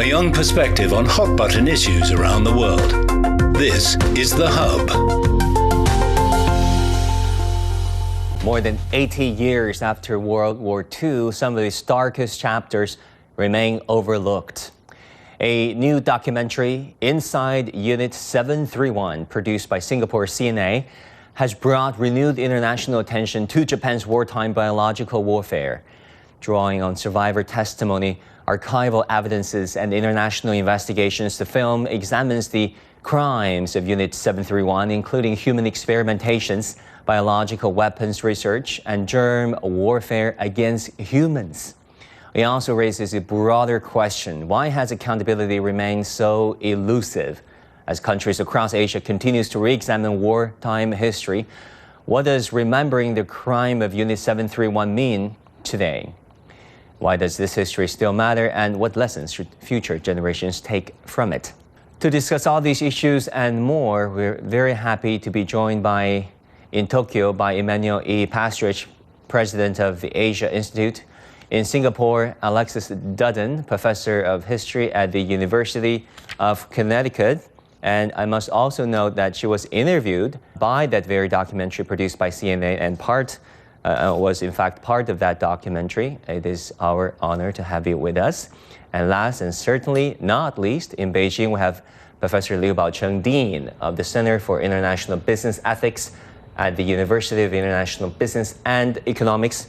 a young perspective on hot-button issues around the world. This is The Hub. More than 80 years after World War II, some of its darkest chapters remain overlooked. A new documentary, Inside Unit 731, produced by Singapore CNA, has brought renewed international attention to Japan's wartime biological warfare. Drawing on survivor testimony, archival evidences, and international investigations, the film examines the crimes of Unit 731, including human experimentations, biological weapons research, and germ warfare against humans. It also raises a broader question: why has accountability remained so elusive? As countries across Asia continues to re-examine wartime history, what does remembering the crime of Unit 731 mean today? Why does this history still matter, and what lessons should future generations take from it? To discuss all these issues and more, we're very happy to be joined in Tokyo by Emanuel Pastreich, President of the Asia Institute. In Singapore, Alexis Dudden, Professor of History at the University of Connecticut. And I must also note that she was interviewed by that very documentary produced by CNA and was in fact part of that documentary. It is our honor to have you with us. And last and certainly not least, in Beijing, we have Professor Liu Baocheng, Dean of the Center for International Business Ethics at the University of International Business and Economics.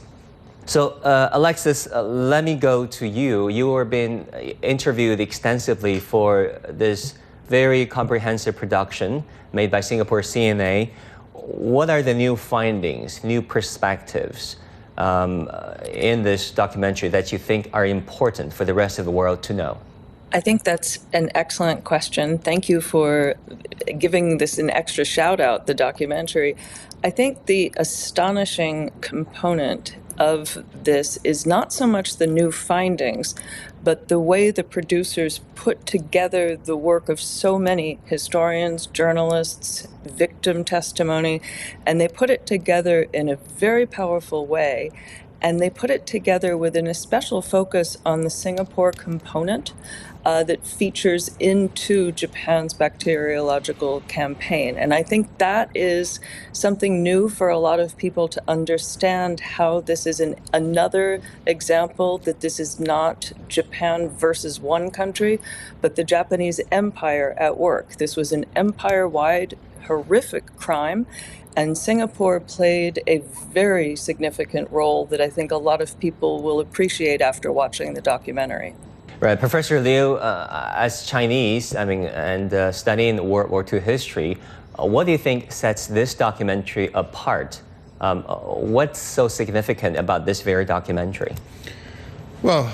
So, Alexis, let me go to you. You were being interviewed extensively for this very comprehensive production made by Singapore CNA. What are the new findings, new perspectives in this documentary that you think are important for the rest of the world to know? I think that's an excellent question. Thank you for giving this an extra shout out, the documentary. I think the astonishing component of this is not so much the new findings, but the way the producers put together the work of so many historians, journalists, victim testimony, and they put it together in a very powerful way. And they put it together with an especial focus on the Singapore component that features into Japan's bacteriological campaign. And I think that is something new for a lot of people to understand, how this is another example that this is not Japan versus one country, but the Japanese empire at work. This was an empire-wide horrific crime. And Singapore played a very significant role that I think a lot of people will appreciate after watching the documentary. Right, Professor Liu, as Chinese, and studying World War II history, what do you think sets this documentary apart? What's so significant about this very documentary? Well,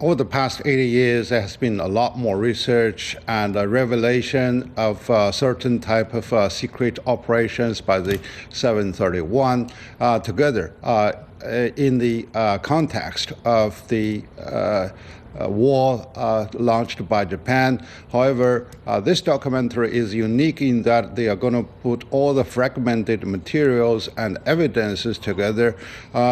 over the past 80 years, there has been a lot more research and a revelation of certain type of secret operations by the 731 together in the context of the war launched by Japan. However, this documentary is unique in that they are going to put all the fragmented materials and evidences together.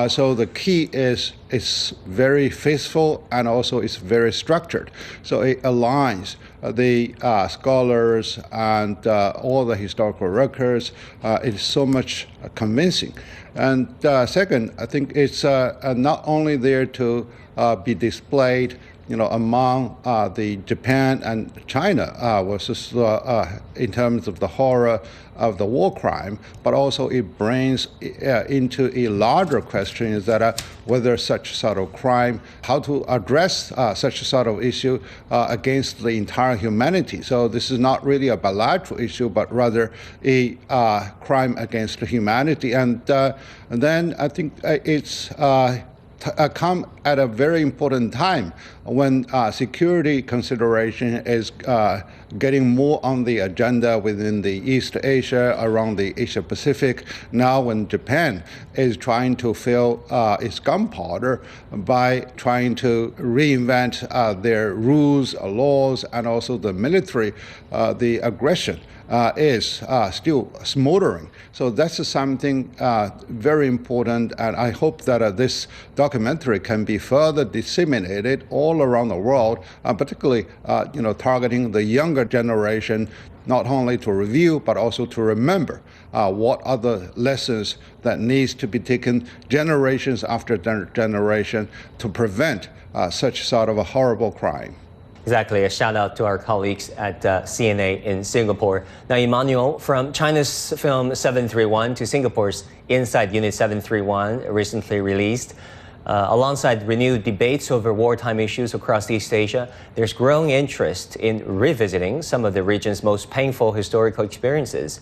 So the key is it's very faithful and also it's very structured. So it aligns the scholars and all the historical records. It is so much convincing. And second, I think it's not only there to be displayed among the Japan and China versus in terms of the horror of the war crime, but also it brings into a larger question is that whether such sort of crime, how to address such a sort of issue against the entire humanity. So this is not really a bilateral issue, but rather a crime against humanity. And then I think it's come at a very important time when security consideration is getting more on the agenda within the East Asia, around the Asia Pacific. Now when Japan is trying to fill its gunpowder by trying to reinvent their rules, laws, and also the military, the aggression is still smoldering. So that's something very important, and I hope that this documentary can be be further disseminated all around the world, particularly targeting the younger generation, not only to review but also to remember what are the lessons that needs to be taken generations after generation to prevent such sort of a horrible crime. Exactly. A shout out to our colleagues at CNA in Singapore. Now, Emanuel, from China's film 731 to Singapore's Inside Unit 731, recently released, alongside renewed debates over wartime issues across East Asia, there's growing interest in revisiting some of the region's most painful historical experiences.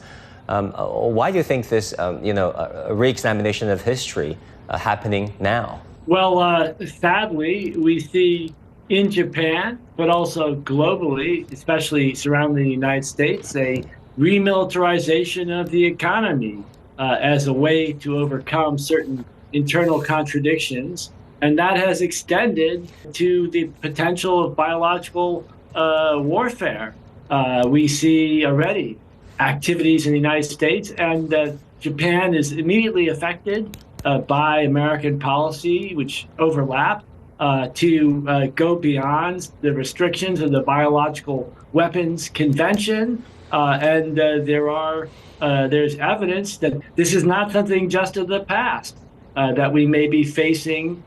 Why do you think this, a re-examination of history happening now? Well, sadly, we see in Japan, but also globally, especially surrounding the United States, a remilitarization of the economy as a way to overcome certain internal contradictions. And that has extended to the potential of biological warfare. We see already activities in the United States, and Japan is immediately affected by American policy, which overlap. To go beyond the restrictions of the Biological Weapons Convention. And there's evidence that this is not something just of the past that we may be facing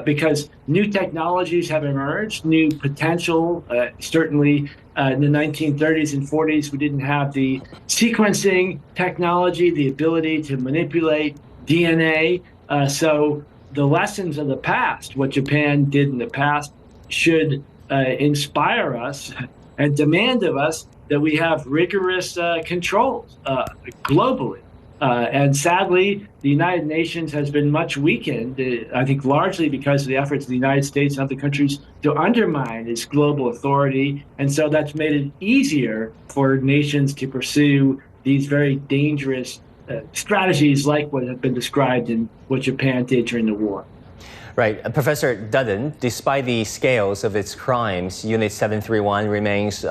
because new technologies have emerged, new potential. Certainly in the 1930s and 40s, we didn't have the sequencing technology, the ability to manipulate DNA. So the lessons of the past, what Japan did in the past, should inspire us and demand of us that we have rigorous controls globally. And sadly, the United Nations has been much weakened, I think largely because of the efforts of the United States and other countries to undermine its global authority. And so that's made it easier for nations to pursue these very dangerous strategies like what have been described in what Japan did during the war. Right. Professor Dudden, despite the scales of its crimes, Unit 731 remains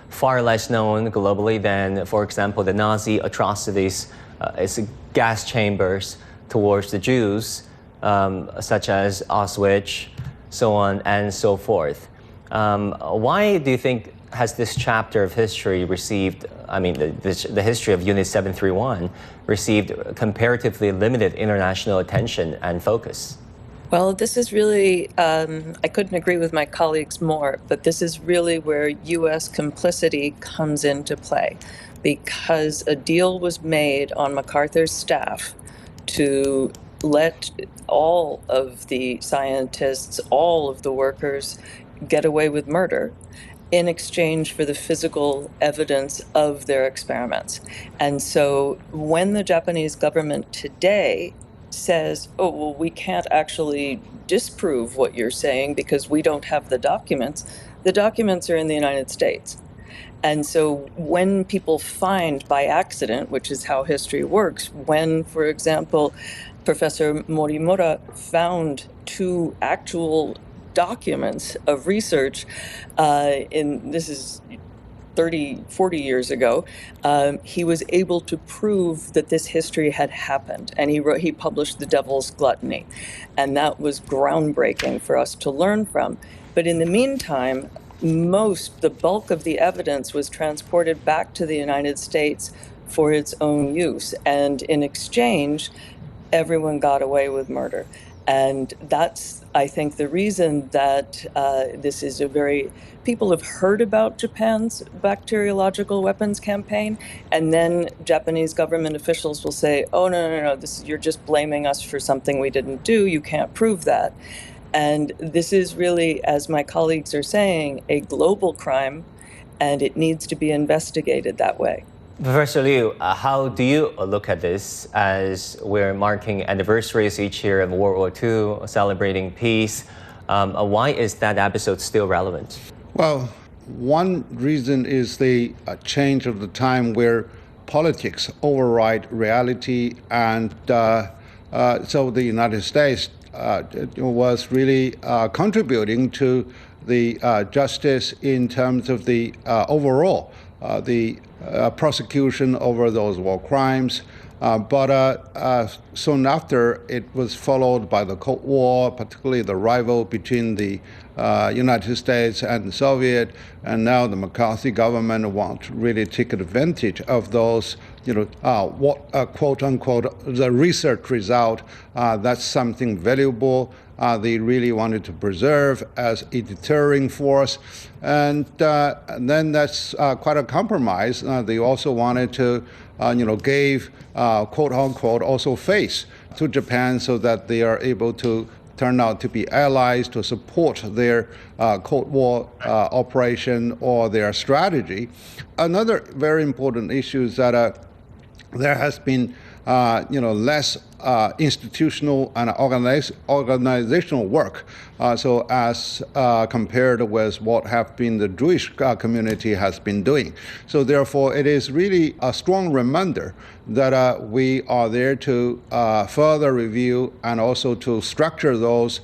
far less known globally than, for example, the Nazi atrocities, its gas chambers towards the Jews, such as Auschwitz, so on and so forth. Why do you think has this chapter of history received, the history of Unit 731 received comparatively limited international attention and focus? Well, this is really, I couldn't agree with my colleagues more, but this is really where U.S. complicity comes into play, because a deal was made on MacArthur's staff to let all of the scientists, all of the workers get away with murder in exchange for the physical evidence of their experiments. And so when the Japanese government today says, oh, well, we can't actually disprove what you're saying because we don't have the documents are in the United States. And so when people find by accident, which is how history works, when, for example, Professor Morimura found 2 actual documents of research this is 30, 40 years ago, he was able to prove that this history had happened. And he published The Devil's Gluttony. And that was groundbreaking for us to learn from. But in the meantime, the bulk of the evidence was transported back to the United States for its own use. And in exchange, everyone got away with murder. And that's, I think, the reason that this is people have heard about Japan's bacteriological weapons campaign, and then Japanese government officials will say, oh, no, you're just blaming us for something we didn't do. You can't prove that. And this is really, as my colleagues are saying, a global crime, and it needs to be investigated that way. Professor Liu, how do you look at this as we're marking anniversaries each year of World War II, celebrating peace? Why is that episode still relevant? Well, one reason is the change of the time where politics override reality, and so the United States was really contributing to the justice in terms of the overall the prosecution over those war crimes, But soon after, it was followed by the Cold War, particularly the rival between the United States and the Soviet, and now the McCarthy government want to really take advantage of those, quote unquote, the research result. That's something valuable. They really wanted to preserve as a deterring force. And then that's quite a compromise. They also wanted to, gave, quote unquote, also face to Japan so that they are able to turn out to be allies to support their Cold War operation or their strategy. Another very important issue is that there has been less institutional and organizational work, so as compared with what have been the Jewish community has been doing. So therefore, it is really a strong reminder that we are there to further review and also to structure those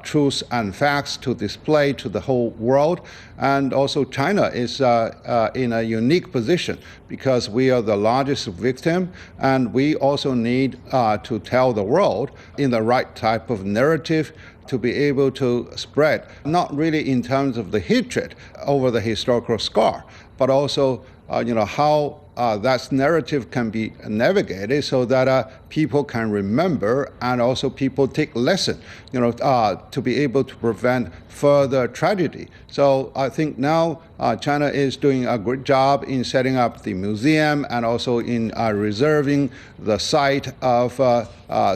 truths and facts to display to the whole world. And also China is in a unique position because we are the largest victim, and we also need to tell the world in the right type of narrative to be able to spread, not really in terms of the hatred over the historical scar, but also how that narrative can be navigated so that people can remember and also people take lesson, to be able to prevent further tragedy. So I think now China is doing a great job in setting up the museum and also in reserving the site of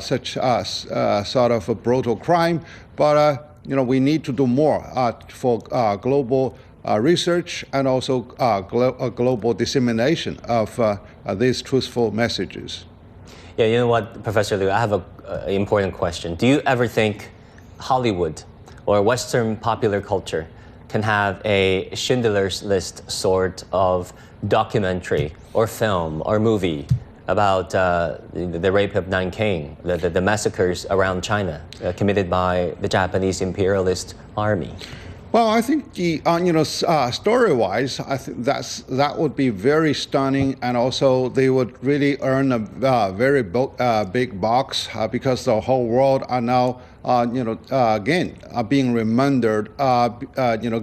such sort of a brutal crime. But we need to do more for global research and also global dissemination of these truthful messages. Yeah, you know what, Professor Liu, I have an important question. Do you ever think Hollywood or Western popular culture can have a Schindler's List sort of documentary or film or movie about the rape of Nanking, the massacres around China committed by the Japanese imperialist army? Well, I think the story-wise, I think that would be very stunning, and also they would really earn a very big box because the whole world are now again being remembered,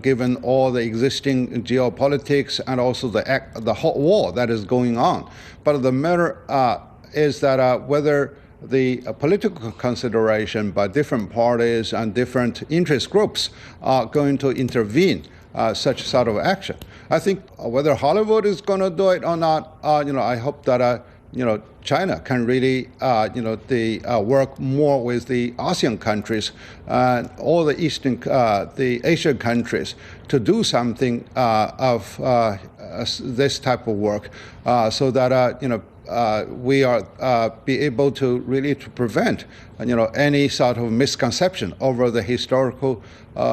given all the existing geopolitics and also the hot war that is going on. But the matter is that whether the political consideration by different parties and different interest groups are going to intervene such sort of action. I think whether Hollywood is going to do it or not, I hope that China can really work more with the ASEAN countries and all the the Asian countries to do something of this type of work, so that we are be able to really to prevent any sort of misconception over the historical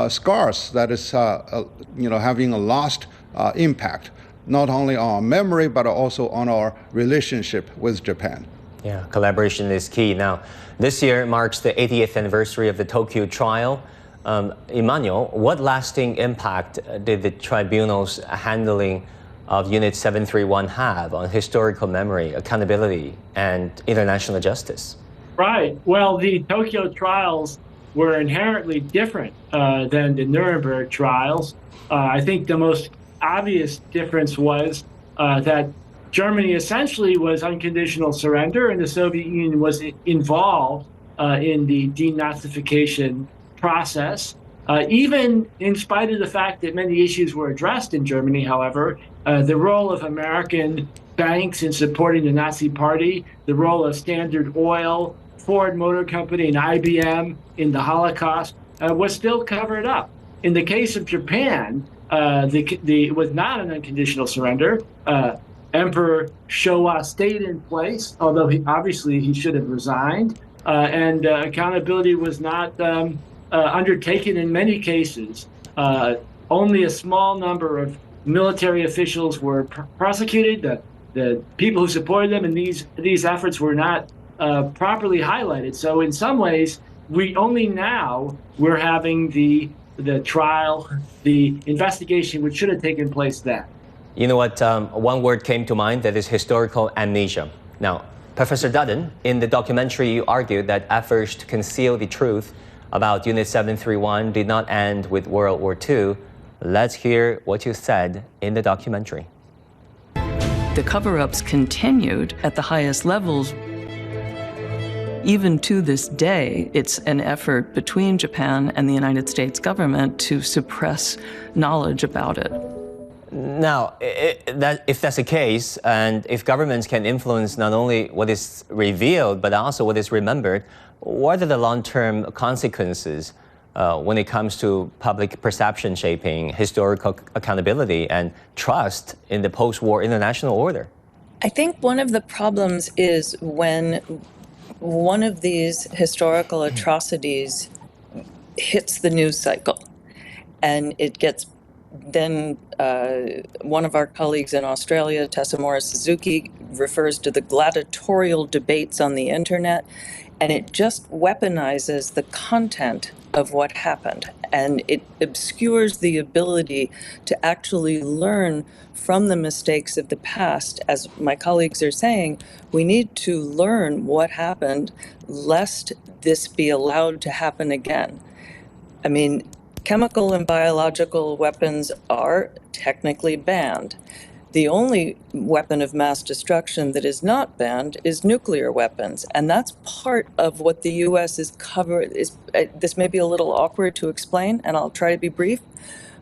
scars that is having a lost impact not only on our memory but also on our relationship with Japan. Yeah, collaboration is key. Now, this year marks the 80th anniversary of the Tokyo trial. Emanuel, what lasting impact did the tribunal's handling of Unit 731 have on historical memory, accountability, and international justice? Right. Well, the Tokyo trials were inherently different than the Nuremberg trials. I think the most obvious difference was that Germany essentially was unconditional surrender, and the Soviet Union was involved in the denazification process. Even in spite of the fact that many issues were addressed in Germany, however, the role of American banks in supporting the Nazi Party, the role of Standard Oil, Ford Motor Company, and IBM in the Holocaust was still covered up. In the case of Japan, it was not an unconditional surrender. Emperor Showa stayed in place, although obviously he should have resigned, and accountability was not undertaken in many cases. Only a small number of military officials were prosecuted. The people who supported them in these efforts were not properly highlighted. So in some ways, we're having the trial, the investigation, which should have taken place then. You know what? One word came to mind, that is historical amnesia. Now, Professor Dudden, in the documentary, you argued that efforts to conceal the truth about Unit 731 did not end with World War II. Let's hear what you said in the documentary. The cover-ups continued at the highest levels. Even to this day, it's an effort between Japan and the United States government to suppress knowledge about it. Now, if that's the case, and if governments can influence not only what is revealed, but also what is remembered, what are the long-term consequences when it comes to public perception shaping, historical accountability, and trust in the post-war international order? I think one of the problems is when one of these historical atrocities hits the news cycle, and it gets then one of our colleagues in Australia, Tessa Morris-Suzuki, refers to the gladiatorial debates on the internet, and it just weaponizes the content of what happened, and it obscures the ability to actually learn from the mistakes of the past. As my colleagues are saying, we need to learn what happened lest this be allowed to happen again. I mean, chemical and biological weapons are technically banned. The only weapon of mass destruction that is not banned is nuclear weapons, and that's part of what the U.S. is covered. This may be a little awkward to explain, and I'll try to be brief,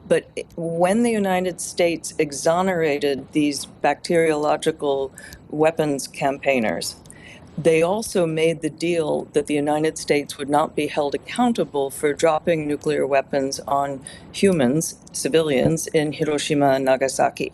but when the United States exonerated these bacteriological weapons campaigners, they also made the deal that the United States would not be held accountable for dropping nuclear weapons on humans, civilians, in Hiroshima and Nagasaki.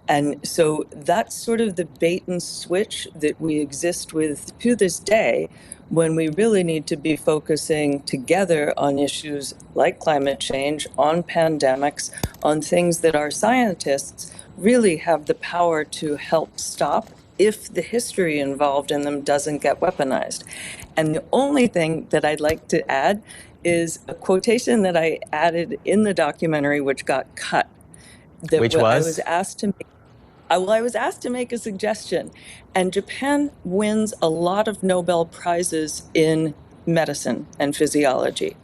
And so that's sort of the bait and switch that we exist with to this day, when we really need to be focusing together on issues like climate change, on pandemics, on things that our scientists really have the power to help stop if the history involved in them doesn't get weaponized. And the only thing that I'd like to add is a quotation that I added in the documentary, which got cut. Which was? I was asked to make a suggestion. And Japan wins a lot of Nobel Prizes in medicine and physiology.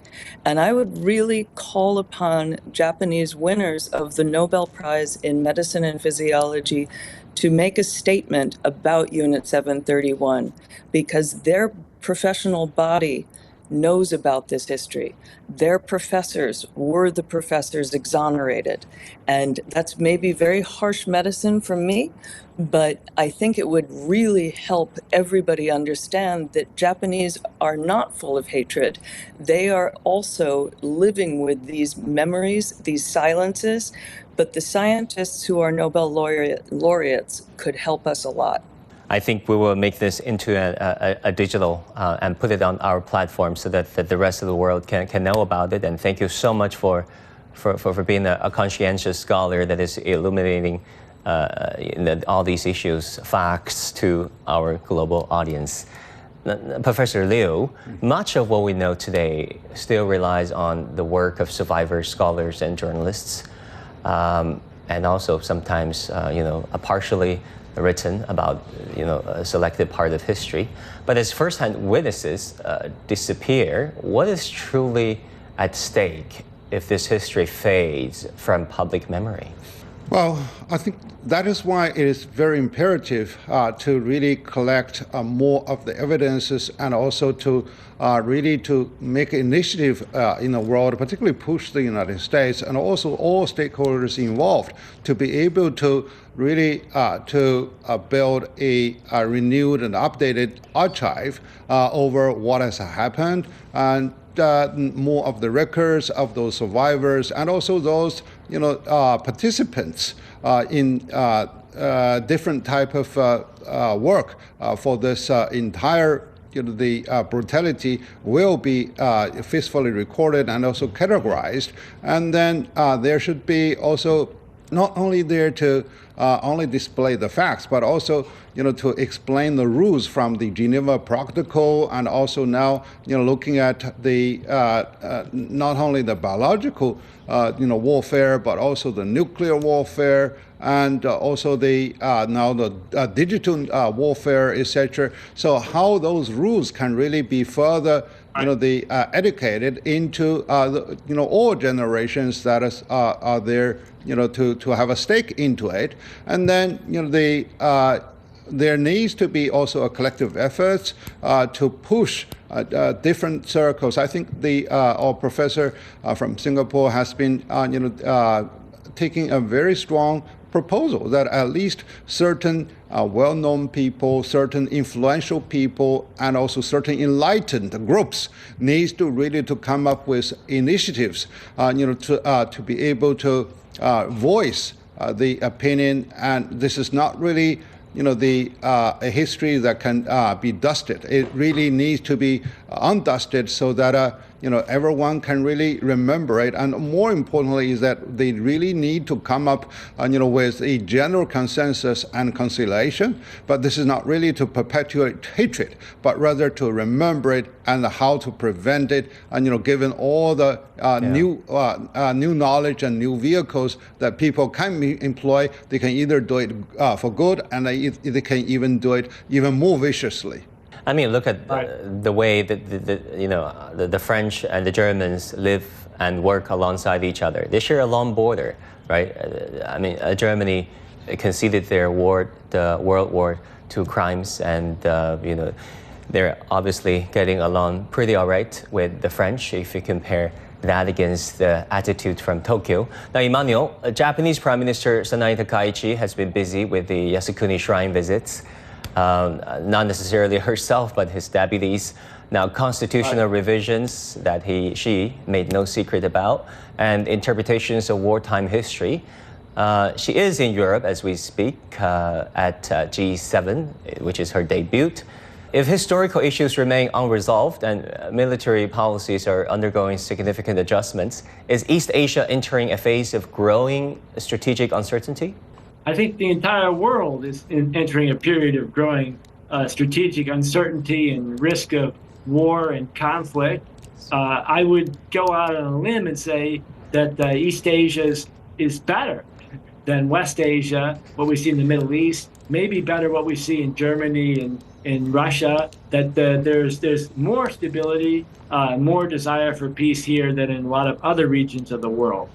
And I would really call upon Japanese winners of the Nobel Prize in medicine and physiology to make a statement about Unit 731, because their professional body knows about this history. Their professors were the professors exonerated. And that's maybe very harsh medicine from me, but I think it would really help everybody understand that Japanese are not full of hatred. They are also living with these memories, these silences, but the scientists who are Nobel laureates could help us a lot. I think we will make this into a digital and put it on our platform so that the rest of the world can know about it. And thank you so much for being a conscientious scholar that is illuminating all these issues, facts to our global audience. Professor Liu, much of what we know today still relies on the work of survivors, scholars, and journalists, and also sometimes, partially written about, a selected part of history. But as first-hand witnesses disappear, what is truly at stake if this history fades from public memory? Well, I think that is why it is very imperative to really collect more of the evidences, and also to really to make initiative in the world, particularly push the United States and also all stakeholders involved to be able to really build a renewed and updated archive over what has happened, and more of the records of those survivors, and also those participants in different type of work for this entire the brutality will be faithfully recorded and also categorized. And then there should be also not only there to only display the facts, but also, to explain the rules from the Geneva Protocol, and also now, looking at the not only the biological, warfare, but also the nuclear warfare, and also the now the digital warfare, etc. So how those rules can really be further, educated into all generations that are there, to have a stake into it, and then there needs to be also a collective effort to push different circles. I think our professor from Singapore has been taking a very strong proposal that at least certain well-known people, certain influential people, and also certain enlightened groups needs to really to come up with initiatives, to be able to voice the opinion. And this is not really, a history that can be dusted. It really needs to be undusted so that everyone can really remember it. And more importantly is that they really need to come up, with a general consensus and conciliation. But this is not really to perpetuate hatred, but rather to remember it and how to prevent it. And given all the new knowledge and new vehicles that people can employ, they can either do it for good, and they can even do it even more viciously. I mean, look at the way that the French and the Germans live and work alongside each other. They share a long border, right? I mean, Germany conceded the World War II crimes, and they're obviously getting along pretty all right with the French if you compare that against the attitude from Tokyo. Now, Emanuel, Japanese Prime Minister Sanae Takaichi has been busy with the Yasukuni Shrine visits. Not necessarily herself, but his deputies. Now, constitutional revisions that she made no secret about, and interpretations of wartime history. She is in Europe as we speak at G7, which is her debut. If historical issues remain unresolved and military policies are undergoing significant adjustments, is East Asia entering a phase of growing strategic uncertainty? I think the entire world is entering a period of growing strategic uncertainty and risk of war and conflict. I would go out on a limb and say that East Asia is better than West Asia, what we see in the Middle East, maybe better what we see in Germany and in Russia, that there's more stability, more desire for peace here than in a lot of other regions of the world.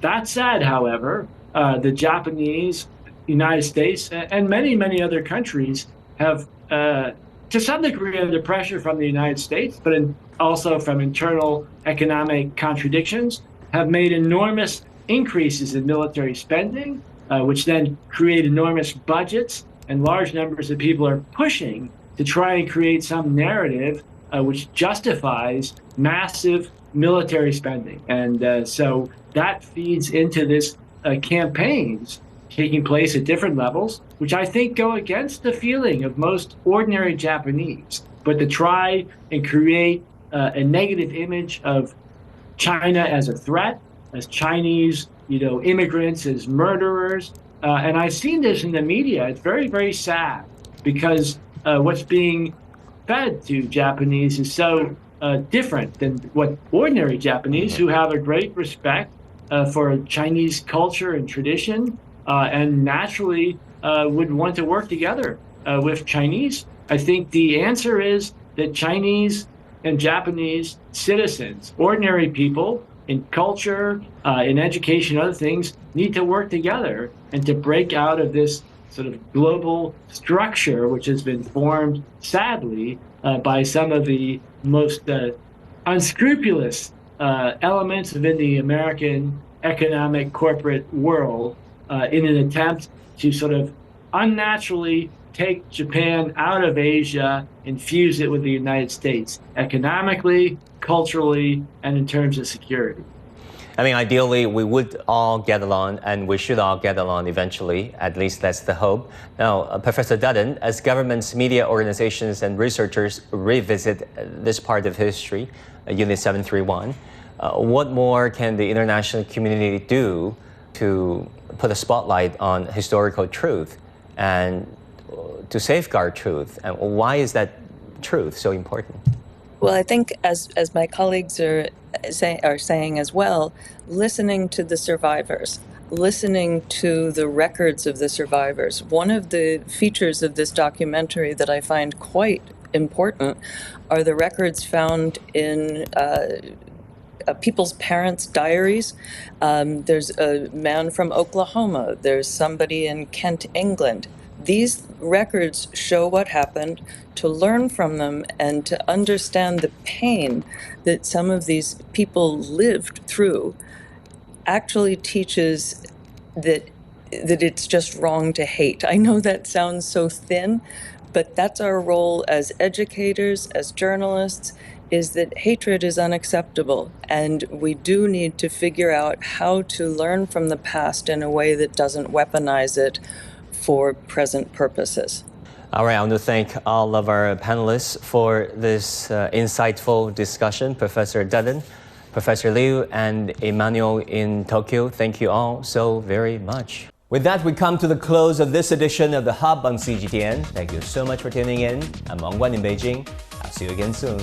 That said, however, the Japanese, United States, and many other countries have, to some degree, under pressure from the United States, but also from internal economic contradictions, have made enormous increases in military spending, which then create enormous budgets, and large numbers of people are pushing to try and create some narrative which justifies massive military spending. And so that feeds into this campaigns taking place at different levels, which I think go against the feeling of most ordinary Japanese, but to try and create a negative image of China as a threat, as Chinese, immigrants as murderers. And I've seen this in the media. It's very sad, because what's being fed to Japanese is so different than what ordinary Japanese, who have a great respect for Chinese culture and tradition, and naturally would want to work together with Chinese. I think the answer is that Chinese and Japanese citizens, ordinary people in culture, in education, other things, need to work together and to break out of this sort of global structure which has been formed, sadly, by some of the most unscrupulous elements within the American economic corporate world, in an attempt to sort of unnaturally take Japan out of Asia and fuse it with the United States, economically, culturally, and in terms of security. I mean, ideally, we would all get along, and we should all get along eventually. At least that's the hope. Now, Professor Dudden, as governments, media organizations, and researchers revisit this part of history, Unit 731, what more can the international community do to put a spotlight on historical truth and to safeguard truth. And why is that truth so important? Well, I think as my colleagues are saying as well, listening to the survivors, listening to the records of the survivors. One of the features of this documentary that I find quite important are the records found in people's parents' diaries. There's a man from Oklahoma. There's somebody in Kent, England. These records show what happened, to learn from them and to understand the pain that some of these people lived through actually teaches that it's just wrong to hate. I know that sounds so thin, but that's our role as educators, as journalists, is that hatred is unacceptable. And we do need to figure out how to learn from the past in a way that doesn't weaponize it for present purposes. All right, I want to thank all of our panelists for this insightful discussion. Professor Dudden, Professor Liu, and Emanuel in Tokyo, thank you all so very much. With that, we come to the close of this edition of The Hub on CGTN. Thank you so much for tuning in. I'm Wang Guan in Beijing. I'll see you again soon.